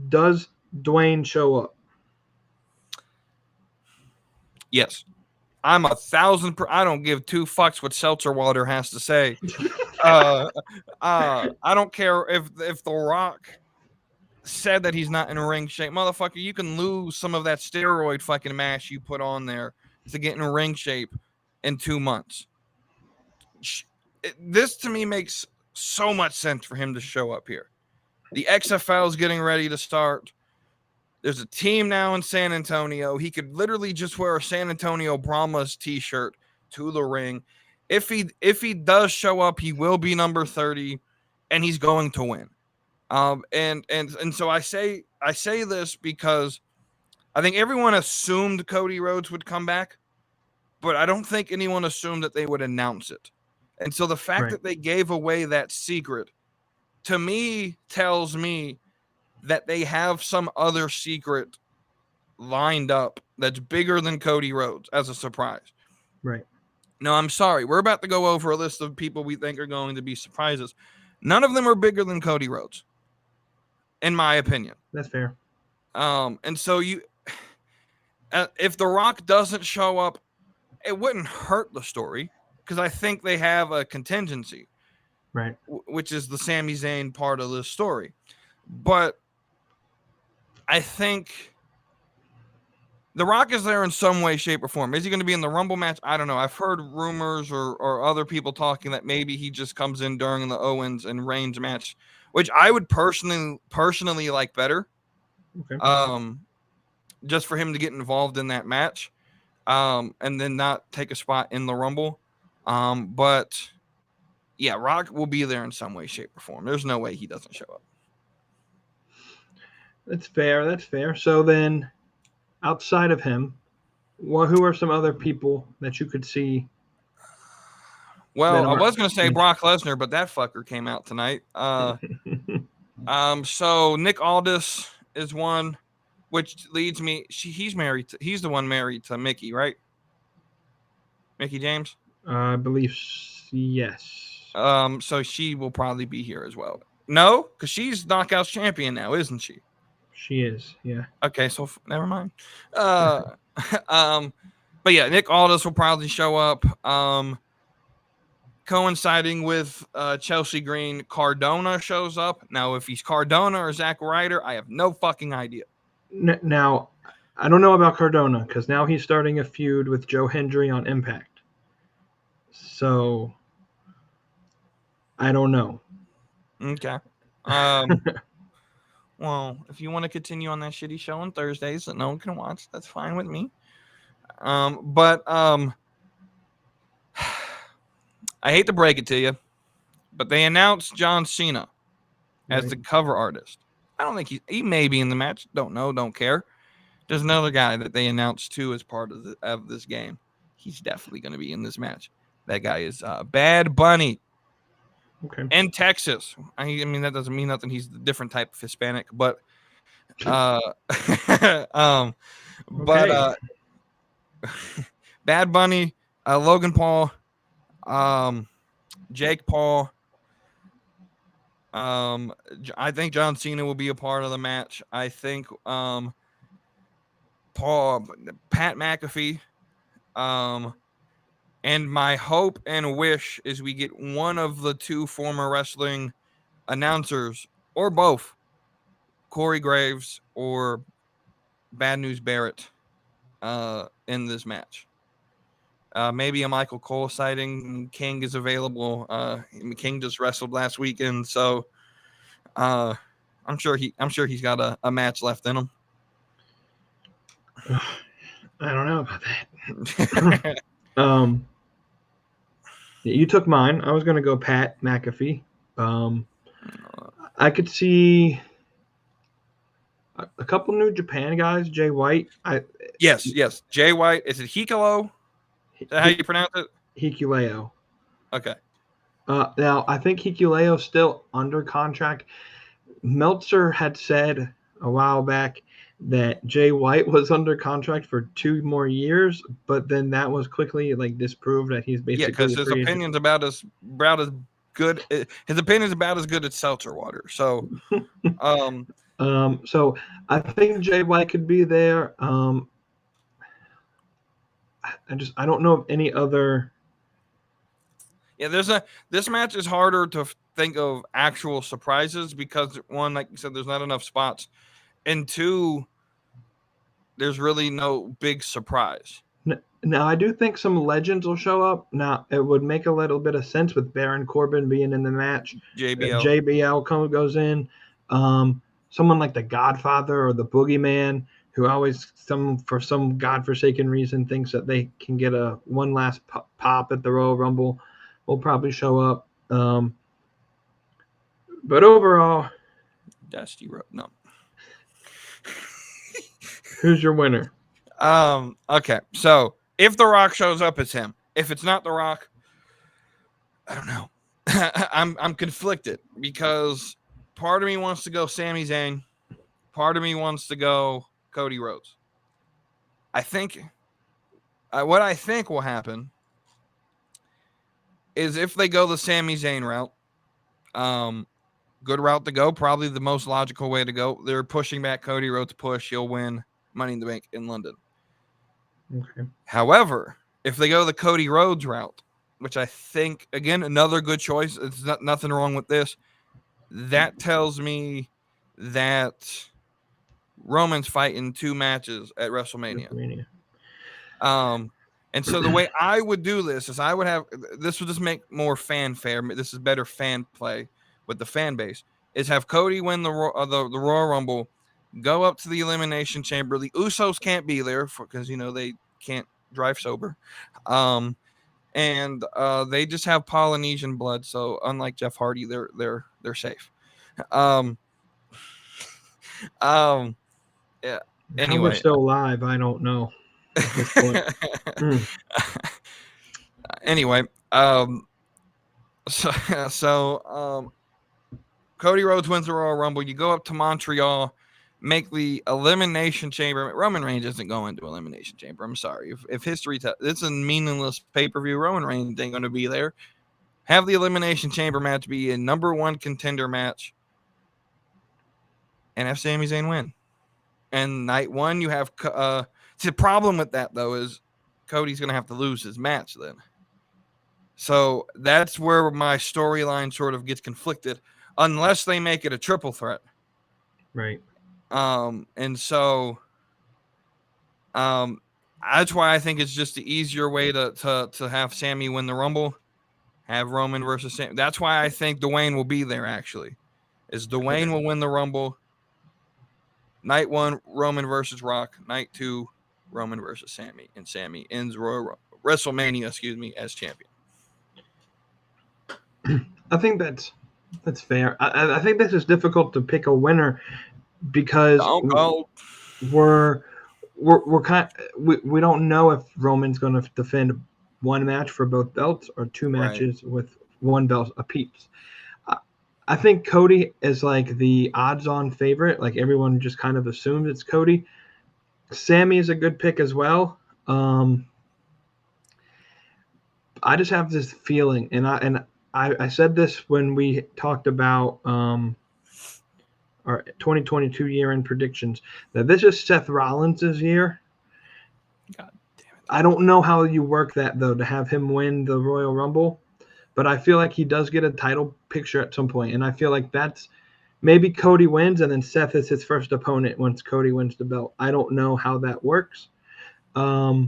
Does Dwayne show up?
Yes. I'm 1,000%. I don't give 2 fucks what Seltzer Water has to say. I don't care if The Rock said that he's not in ring shape. Motherfucker, you can lose some of that steroid fucking mash you put on there to get in ring shape in 2 months. This to me makes so much sense for him to show up here. The XFL is getting ready to start. There's a team now in San Antonio. He could literally just wear a San Antonio Brahmas t-shirt to the ring. If he does show up, he will be number 30, and he's going to win. And so I say this because I think everyone assumed Cody Rhodes would come back, but I don't think anyone assumed that they would announce it. And so the fact that they gave away that secret, to me, tells me that they have some other secret lined up that's bigger than Cody Rhodes as a surprise.
Right.
No, I'm sorry. We're about to go over a list of people we think are going to be surprises. None of them are bigger than Cody Rhodes, in my opinion.
That's fair.
And so if The Rock doesn't show up, it wouldn't hurt the story, because I think they have a contingency,
right,
which is the Sami Zayn part of this story. But I think The Rock is there in some way, shape, or form. Is he going to be in the Rumble match? I don't know. I've heard rumors or other people talking that maybe he just comes in during the Owens and Reigns match, which I would personally like better.
Okay.
Just for him to get involved in that match, and then not take a spot in the Rumble. But yeah, Rock will be there in some way, shape, or form. There's no way he doesn't show up.
That's fair. So then, outside of him, who are some other people that you could see?
Well, I was going to say Brock Lesnar, but that fucker came out tonight. So Nick Aldis is one, which leads me. He's the one married to Mickey, right? Mickey James?
I believe yes.
So she will probably be here as well. No, because she's Knockouts champion now, isn't she?
She is, yeah.
Okay, so never mind. But yeah, Nick Aldis will probably show up. Coinciding with Chelsea Green, Cardona shows up. Now, if he's Cardona or Zack Ryder, I have no fucking idea.
Now, I don't know about Cardona, because now he's starting a feud with Joe Hendry on Impact. So, I don't know.
Okay. Well, if you want to continue on that shitty show on Thursdays that no one can watch, that's fine with me. But I hate to break it to you, but they announced John Cena as the cover artist. I don't think he may be in the match. Don't know. Don't care. There's another guy that they announced too as part of this game. He's definitely going to be in this match. That guy is Bad Bunny.
Okay.
In Texas. I mean, that doesn't mean nothing. He's a different type of Hispanic, but Bad Bunny, Logan Paul, Jake Paul. I think John Cena will be a part of the match. I think Pat McAfee. And my hope and wish is we get one of the two former wrestling announcers, or both, Corey Graves or Bad News Barrett, in this match. Maybe a Michael Cole sighting. King is available. King just wrestled last weekend, so I'm sure he's got a match left in him.
I don't know about that. You took mine. I was going to go Pat McAfee. I could see a couple New Japan guys. Jay White.
Yes. Jay White. Is it Hikalo? Is that how you pronounce it?
Hikuleo.
Okay.
Now, I think Hikuleo's still under contract. Meltzer had said a while back that Jay White was under contract for 2 more years, but then that was quickly disproved that he's basically
because his opinion's about as good. His opinion's about as good as seltzer water. So,
so I think Jay White could be there. I don't know of any other.
Yeah, this match is harder to think of actual surprises because one, like you said, there's not enough spots, and two, there's really no big surprise.
Now, I do think some legends will show up. Now, it would make a little bit of sense with Baron Corbin being in the match. JBL goes in. Someone like the Godfather or the Boogeyman, who always, for some godforsaken reason, thinks that they can get a one last pop at the Royal Rumble, will probably show up. But overall,
Dusty Road. No.
Who's your winner?
Okay, so if The Rock shows up, it's him. If it's not The Rock, I don't know. I'm conflicted because part of me wants to go Sami Zayn, part of me wants to go Cody Rhodes. I think what I think will happen is if they go the Sami Zayn route, good route to go, probably the most logical way to go. They're pushing back Cody Rhodes push. He'll win Money in the Bank in London.
Okay.
However, if they go the Cody Rhodes route, which I think, again, another good choice. It's nothing wrong with this. That tells me that Roman's fighting 2 matches at WrestleMania. And so the way I would do this is I would have this would just make more fanfare. This is better fan play with the fan base. Is have Cody win the Royal Rumble, go up to the Elimination Chamber. The Usos can't be there because they can't drive sober. And they just have Polynesian blood, so unlike Jeff Hardy, they're safe. Yeah. Anyway,
how they're still alive, I don't know.
Anyway, so Cody Rhodes wins the Royal Rumble. You go up to Montreal, make the Elimination Chamber. Roman Reigns isn't going to Elimination Chamber. I'm sorry. If history it's a meaningless pay-per-view, Roman Reigns ain't going to be there. Have the Elimination Chamber match be a number 1 contender match, and have Sami Zayn win. And night 1, you have the problem with that though is Cody's going to have to lose his match then. So that's where my storyline sort of gets conflicted, unless they make it a triple threat.
Right.
And so that's why I think it's just the easier way to have Sammy win the Rumble, have Roman versus Sammy. That's why I think Dwayne will be there, actually. Is Dwayne will win the Rumble. Night 1, Roman versus Rock. Night 2, Roman versus Sammy. And Sammy ends WrestleMania, as champion.
I think that's fair. I think this is difficult to pick a winner because we don't know if Roman's going to defend one match for both belts or two matches with one belt apiece. I think Cody is like the odds-on favorite. Like everyone just kind of assumes it's Cody. Sammy is a good pick as well. I just have this feeling, and I said this when we talked about our 2022 year-end predictions, that this is Seth Rollins' year.
God damn it.
I don't know how you work that, though, to have him win the Royal Rumble, but I feel like he does get a title picture at some point, and I feel like that's maybe Cody wins, and then Seth is his first opponent once Cody wins the belt. I don't know how that works. But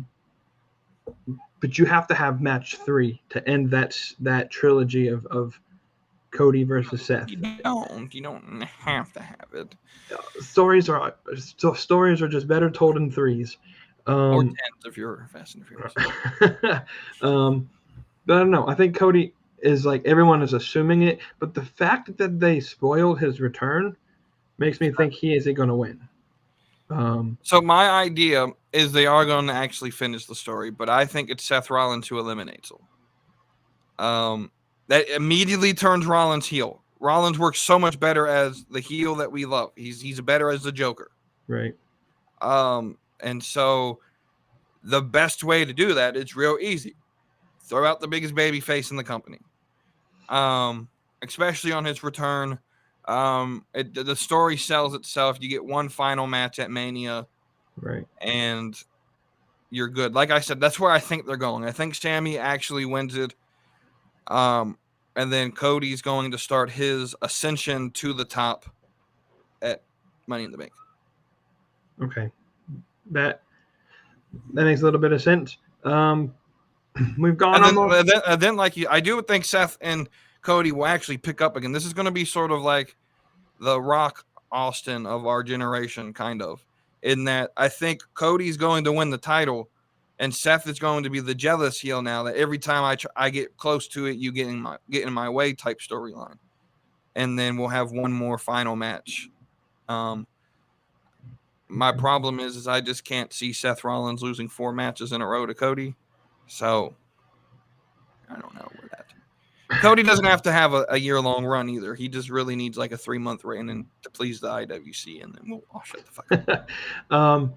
you have to have match 3 to end that trilogy of Cody versus Seth.
You don't have to have it.
Stories are just better told in 3s.
Or 10s if you're Fast and Furious.
But I don't know. I think Cody is like everyone is assuming it, but the fact that they spoiled his return makes me think he isn't going to win.
So my idea is they are going to actually finish the story, but I think it's Seth Rollins who eliminates him. That immediately turns Rollins heel. Rollins works so much better as the heel that we love. He's better as the Joker.
Right.
And so the best way to do that is real easy. Throw out the biggest baby face in the company. Especially on his return. The story sells itself. You get one final match at Mania.
Right.
And you're good. Like I said, that's where I think they're going. I think Sammy actually wins it. And then Cody's going to start his ascension to the top at Money in the Bank.
Okay. That makes a little bit of sense. We've gone
and then I do think Seth and Cody will actually pick up again. This is going to be sort of like the Rock Austin of our generation, kind of, in that I think Cody's going to win the title, and Seth is going to be the jealous heel now. That every time I get close to it, you get in my way type storyline, and then we'll have one more final match. My problem is I just can't see Seth Rollins losing 4 matches in a row to Cody, so I don't know where that. Cody doesn't have to have a year-long run either. He just really needs like a 3-month reign and to please the IWC, and then I'll shut the fuck up.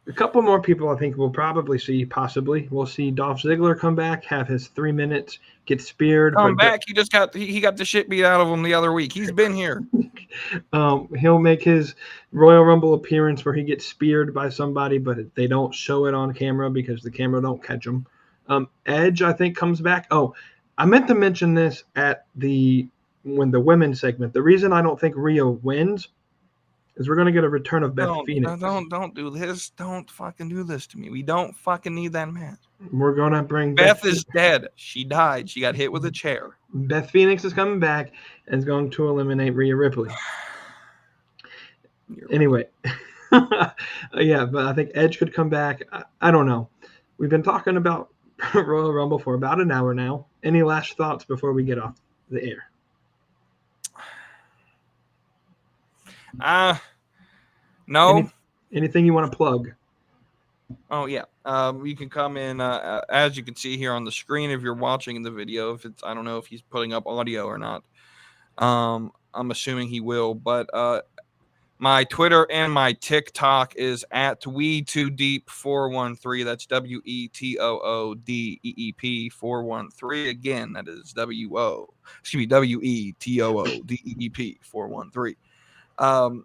A couple more people I think we'll probably see, possibly. We'll see Dolph Ziggler come back, have his 3 minutes, get speared.
Come back. He got the shit beat out of him the other week. He's been here.
He'll make his Royal Rumble appearance where he gets speared by somebody, but they don't show it on camera because the camera don't catch him. Edge, I think, comes back. Oh, I meant to mention this at the women's segment. The reason I don't think Rhea wins is we're going to get a return of Beth Phoenix.
Don't do this. Don't fucking do this to me. We don't fucking need that match.
We're going to bring
Beth is dead. She died. She got hit with a chair.
Beth Phoenix is coming back and is going to eliminate Rhea Ripley. Anyway. Yeah, but I think Edge could come back. I don't know. We've been talking about Royal Rumble for about an hour now. Any last thoughts before we get off the air?
No.
Anything you want to plug?
Oh yeah. You can come in as you can see here on the screen if you're watching the video. If it's I don't know if he's putting up audio or not. I'm assuming he will, but my Twitter and my TikTok is at We2Deep413. That's WETOODEEP 413. Again, that is WETOODEEP 413.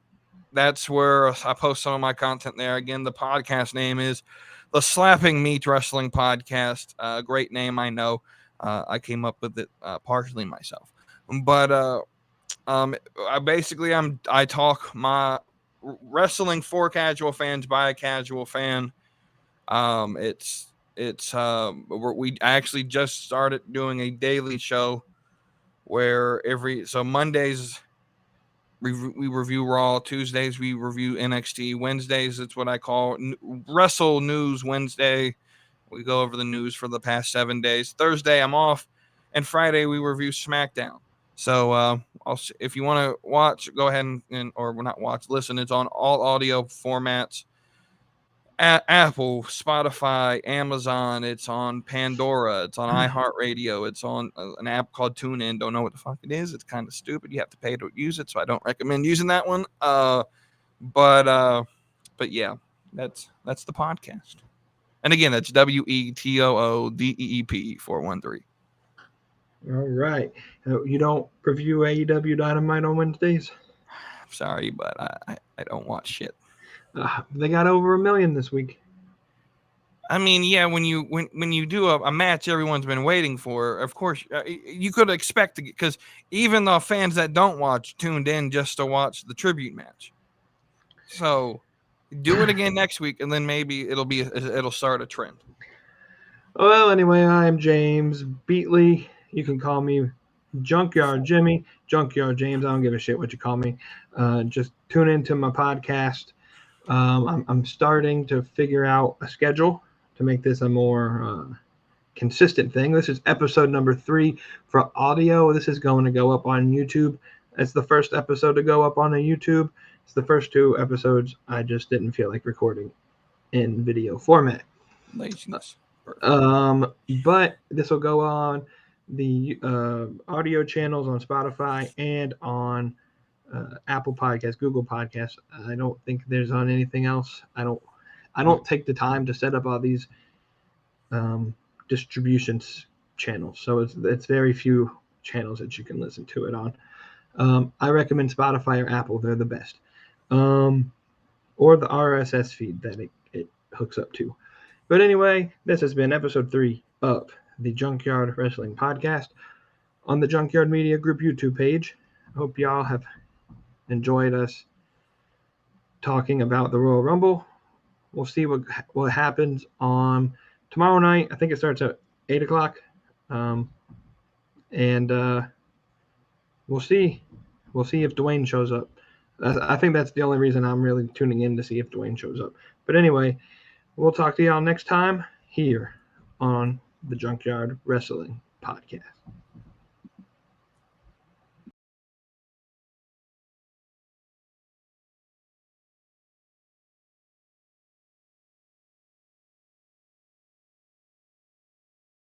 That's where I post some of my content there. Again, the podcast name is the Slapping Meat Wrestling Podcast. Great name, I know. I came up with it partially myself. But I talk my wrestling for casual fans by a casual fan. It's It's we actually just started doing a daily show where Mondays we review Raw, Tuesdays we review NXT, Wednesdays it's what I call Wrestle News Wednesday. We go over the news for the past 7 days. Thursday I'm off, and Friday we review SmackDown. So if you want to watch, go ahead and or not watch, listen. It's on all audio formats. Apple, Spotify, Amazon. It's on Pandora. It's on iHeartRadio. It's on an app called TuneIn. Don't know what the fuck it is. It's kind of stupid. You have to pay to use it, so I don't recommend using that one. But yeah, that's the podcast. And again, that's WETOODEEP 413.
All right. You don't review AEW Dynamite on Wednesdays?
Sorry, but I don't watch shit.
They got over 1 million this week.
I mean, yeah, when you do a match everyone's been waiting for, of course, you could expect to, because even the fans that don't watch tuned in just to watch the tribute match. So do it again next week, and then maybe it'll start a trend.
Well, anyway, I'm James Beatley. You can call me Junkyard Jimmy, Junkyard James. I don't give a shit what you call me. Just tune into my podcast. I'm starting to figure out a schedule to make this a more consistent thing. This is episode number 3 for audio. This is going to go up on YouTube. It's the first episode to go up on a YouTube. It's the first 2 episodes I just didn't feel like recording in video format.
Laziness.
But this will go on the audio channels on Spotify and on Apple Podcasts, Google Podcasts. I don't think there's on anything else. I don't take the time to set up all these distributions channels. So it's very few channels that you can listen to it on. I recommend Spotify or Apple. They're the best. Or the RSS feed that it hooks up to. But anyway, this has been episode 3 of the Junkyard Wrestling Podcast on the Junkyard Media Group YouTube page. I hope y'all have enjoyed us talking about the Royal Rumble. We'll see what happens on tomorrow night. I think it starts at 8 o'clock. And we'll see. We'll see if Dwayne shows up. I think that's the only reason I'm really tuning in, to see if Dwayne shows up. But anyway, we'll talk to y'all next time here on the Junkyard Wrestling Podcast.